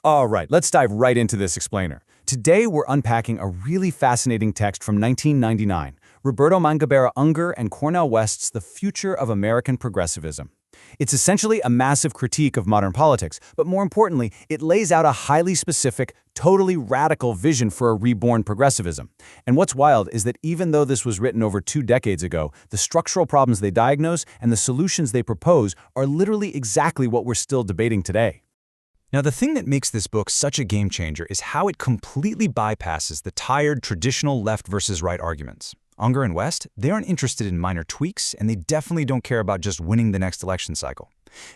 All right, let's dive right into this explainer. Today, we're unpacking a really fascinating text from 1999, Roberto Mangabeira Unger and Cornel West's The Future of American Progressivism. It's essentially a massive critique of modern politics, but more importantly, it lays out a highly specific, totally radical vision for a reborn progressivism. And what's wild is that even though this was written over 2 decades ago, the structural problems they diagnose and the solutions they propose are literally exactly what we're still debating today. Now, the thing that makes this book such a game changer is how it completely bypasses the tired, traditional left versus right arguments. Unger and West, they aren't interested in minor tweaks, and they definitely don't care about just winning the next election cycle.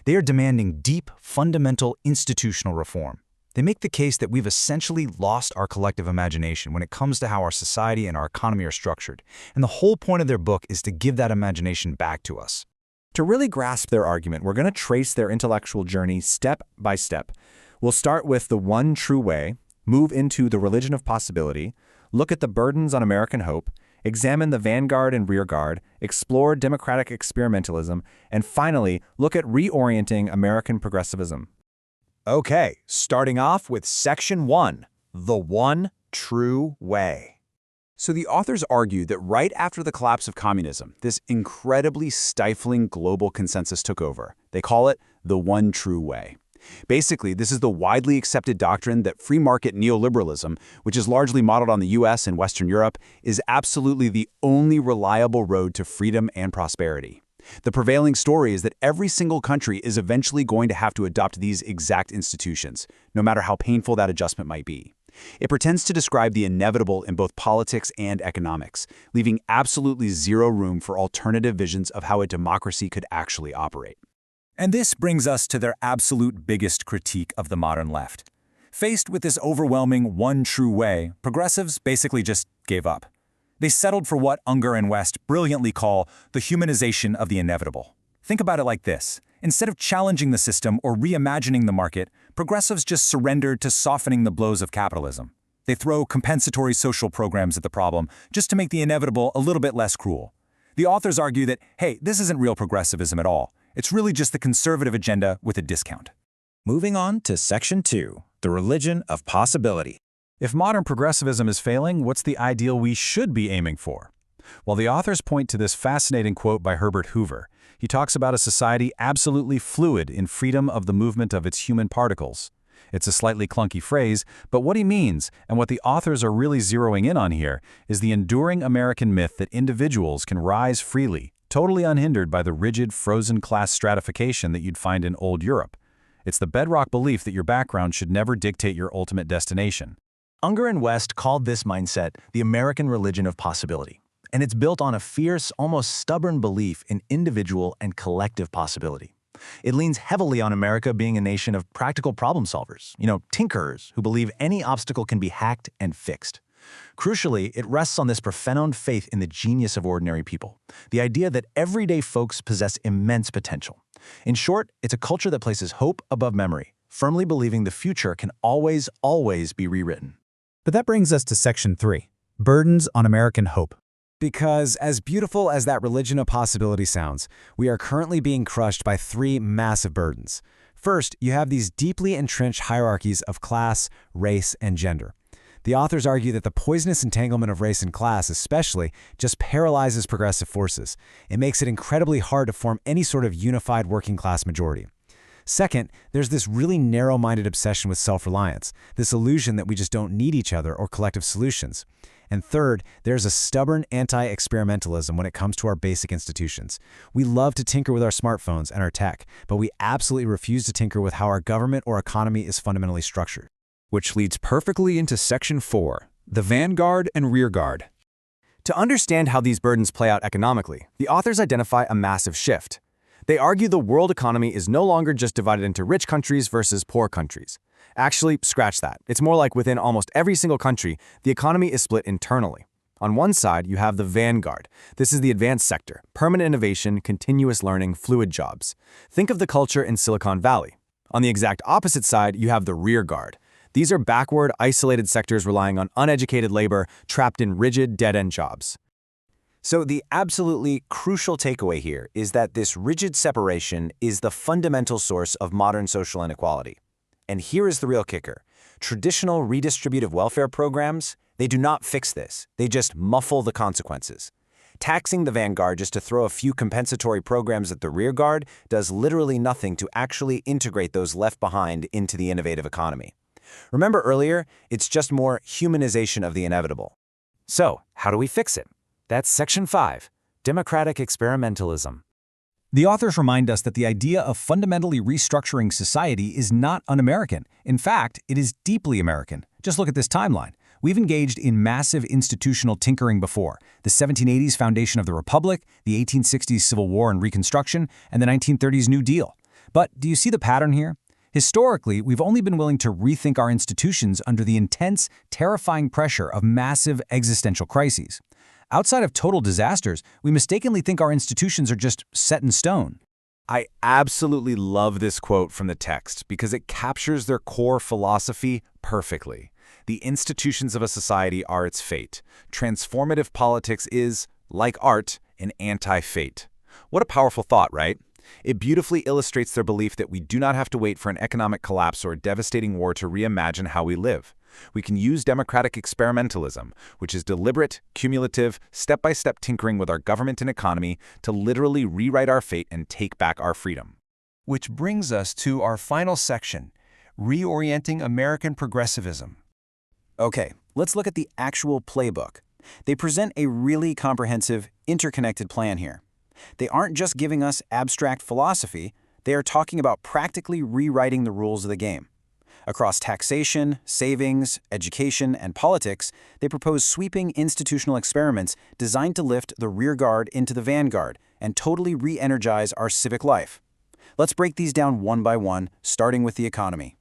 They are demanding deep, fundamental, institutional reform. They make the case that we've essentially lost our collective imagination when it comes to how our society and our economy are structured, and the whole point of their book is to give that imagination back to us. To really grasp their argument, we're going to trace their intellectual journey step by step. We'll start with the one true way, move into the religion of possibility, look at the burdens on American hope, examine the vanguard and rearguard, explore democratic experimentalism, and finally, look at reorienting American progressivism. Okay, starting off with Section 1, The One True Way. So the authors argue that right after the collapse of communism, this incredibly stifling global consensus took over. They call it the one true way. Basically, this is the widely accepted doctrine that free market neoliberalism, which is largely modeled on the US and Western Europe, is absolutely the only reliable road to freedom and prosperity. The prevailing story is that every single country is eventually going to have to adopt these exact institutions, no matter how painful that adjustment might be. It pretends to describe the inevitable in both politics and economics, leaving absolutely zero room for alternative visions of how a democracy could actually operate. And this brings us to their absolute biggest critique of the modern left. Faced with this overwhelming one true way, progressives basically just gave up. They settled for what Unger and West brilliantly call the humanization of the inevitable. Think about it like this. Instead of challenging the system or reimagining the market, progressives just surrendered to softening the blows of capitalism. They throw compensatory social programs at the problem just to make the inevitable a little bit less cruel. The authors argue that, hey, this isn't real progressivism at all. It's really just the conservative agenda with a discount. Moving on to Section 2, The Religion of Possibility. If modern progressivism is failing, what's the ideal we should be aiming for? Well, the authors point to this fascinating quote by Herbert Hoover. He talks about a society absolutely fluid in freedom of the movement of its human particles. It's a slightly clunky phrase, but what he means, and what the authors are really zeroing in on here, is the enduring American myth that individuals can rise freely, totally unhindered by the rigid, frozen class stratification that you'd find in old Europe. It's the bedrock belief that your background should never dictate your ultimate destination. Unger and West called this mindset the American religion of possibility. And it's built on a fierce, almost stubborn belief in individual and collective possibility. It leans heavily on America being a nation of practical problem solvers, tinkerers who believe any obstacle can be hacked and fixed. Crucially, it rests on this profound faith in the genius of ordinary people, the idea that everyday folks possess immense potential. In short, it's a culture that places hope above memory, firmly believing the future can always, always be rewritten. But that brings us to Section 3, Burdens on American Hope. Because as beautiful as that religion of possibility sounds, we are currently being crushed by 3 massive burdens. First, you have these deeply entrenched hierarchies of class, race, and gender. The authors argue that the poisonous entanglement of race and class especially just paralyzes progressive forces. It makes it incredibly hard to form any sort of unified working class majority. Second, there's this really narrow-minded obsession with self-reliance, this illusion that we just don't need each other or collective solutions. And third, there's a stubborn anti-experimentalism when it comes to our basic institutions. We love to tinker with our smartphones and our tech, but we absolutely refuse to tinker with how our government or economy is fundamentally structured. Which leads perfectly into Section 4, the vanguard and rearguard. To understand how these burdens play out economically, the authors identify a massive shift. They argue the world economy is no longer just divided into rich countries versus poor countries. Actually, scratch that. It's more like within almost every single country, the economy is split internally. On one side, you have the vanguard. This is the advanced sector, permanent innovation, continuous learning, fluid jobs. Think of the culture in Silicon Valley. On the exact opposite side, you have the rearguard. These are backward, isolated sectors relying on uneducated labor, trapped in rigid, dead-end jobs. So the absolutely crucial takeaway here is that this rigid separation is the fundamental source of modern social inequality. And here is the real kicker. Traditional redistributive welfare programs, they do not fix this. They just muffle the consequences. Taxing the vanguard just to throw a few compensatory programs at the rearguard does literally nothing to actually integrate those left behind into the innovative economy. Remember earlier, it's just more humanization of the inevitable. So, how do we fix it? That's Section 5, Democratic Experimentalism. The authors remind us that the idea of fundamentally restructuring society is not un-American. In fact, it is deeply American. Just look at this timeline. We've engaged in massive institutional tinkering before: the 1780s foundation of the Republic, the 1860s Civil War and Reconstruction, and the 1930s New Deal. But do you see the pattern here? Historically, we've only been willing to rethink our institutions under the intense, terrifying pressure of massive existential crises. Outside of total disasters, we mistakenly think our institutions are just set in stone. I absolutely love this quote from the text because it captures their core philosophy perfectly. The institutions of a society are its fate. Transformative politics is, like art, an anti-fate. What a powerful thought, right? It beautifully illustrates their belief that we do not have to wait for an economic collapse or a devastating war to reimagine how we live. We can use democratic experimentalism, which is deliberate, cumulative, step-by-step tinkering with our government and economy, to literally rewrite our fate and take back our freedom. Which brings us to our final section, Reorienting American Progressivism. Okay, let's look at the actual playbook. They present a really comprehensive, interconnected plan here. They aren't just giving us abstract philosophy, they are talking about practically rewriting the rules of the game. Across taxation, savings, education, and politics, they propose sweeping institutional experiments designed to lift the rearguard into the vanguard and totally re-energize our civic life. Let's break these down one by one, starting with the economy.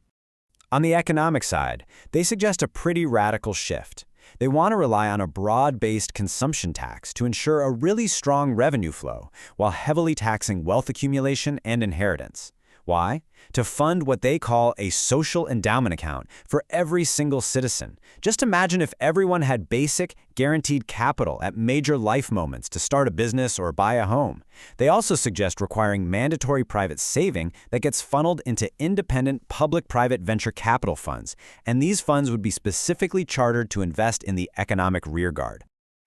On the economic side, they suggest a pretty radical shift. They want to rely on a broad-based consumption tax to ensure a really strong revenue flow, while heavily taxing wealth accumulation and inheritance. Why? To fund what they call a social endowment account for every single citizen. Just imagine if everyone had basic, guaranteed capital at major life moments to start a business or buy a home. They also suggest requiring mandatory private saving that gets funneled into independent public-private venture capital funds, and these funds would be specifically chartered to invest in the economic rearguard.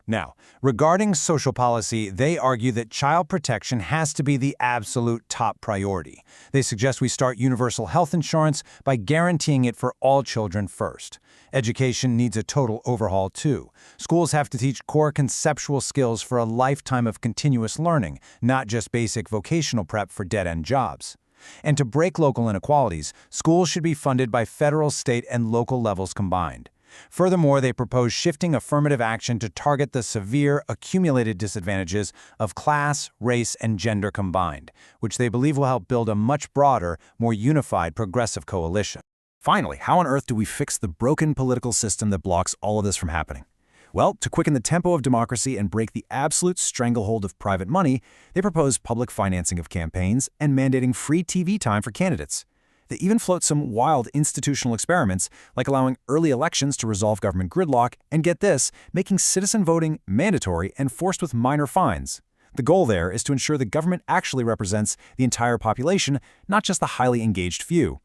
Now, regarding social policy, they argue that child protection has to be the absolute top priority. They suggest we start universal health insurance by guaranteeing it for all children first. Education needs a total overhaul too. Schools have to teach core conceptual skills for a lifetime of continuous learning, not just basic vocational prep for dead-end jobs. And to break local inequalities, schools should be funded by federal, state, and local levels combined. Furthermore, they propose shifting affirmative action to target the severe, accumulated disadvantages of class, race, and gender combined, which they believe will help build a much broader, more unified progressive coalition. Finally, how on earth do we fix the broken political system that blocks all of this from happening? Well, to quicken the tempo of democracy and break the absolute stranglehold of private money, they propose public financing of campaigns and mandating free TV time for candidates. They even float some wild institutional experiments, like allowing early elections to resolve government gridlock, and get this, making citizen voting mandatory and forced with minor fines. The goal there is to ensure the government actually represents the entire population, not just the highly engaged few.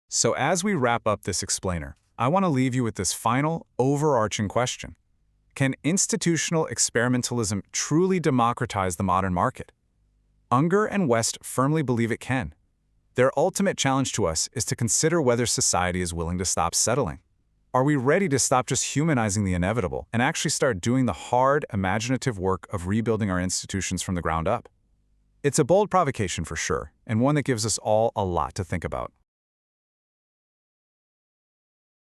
So as we wrap up this explainer, I want to leave you with this final, overarching question. Can institutional experimentalism truly democratize the modern market? Unger and West firmly believe it can. Their ultimate challenge to us is to consider whether society is willing to stop settling. Are we ready to stop just humanizing the inevitable and actually start doing the hard, imaginative work of rebuilding our institutions from the ground up? It's a bold provocation for sure, and one that gives us all a lot to think about.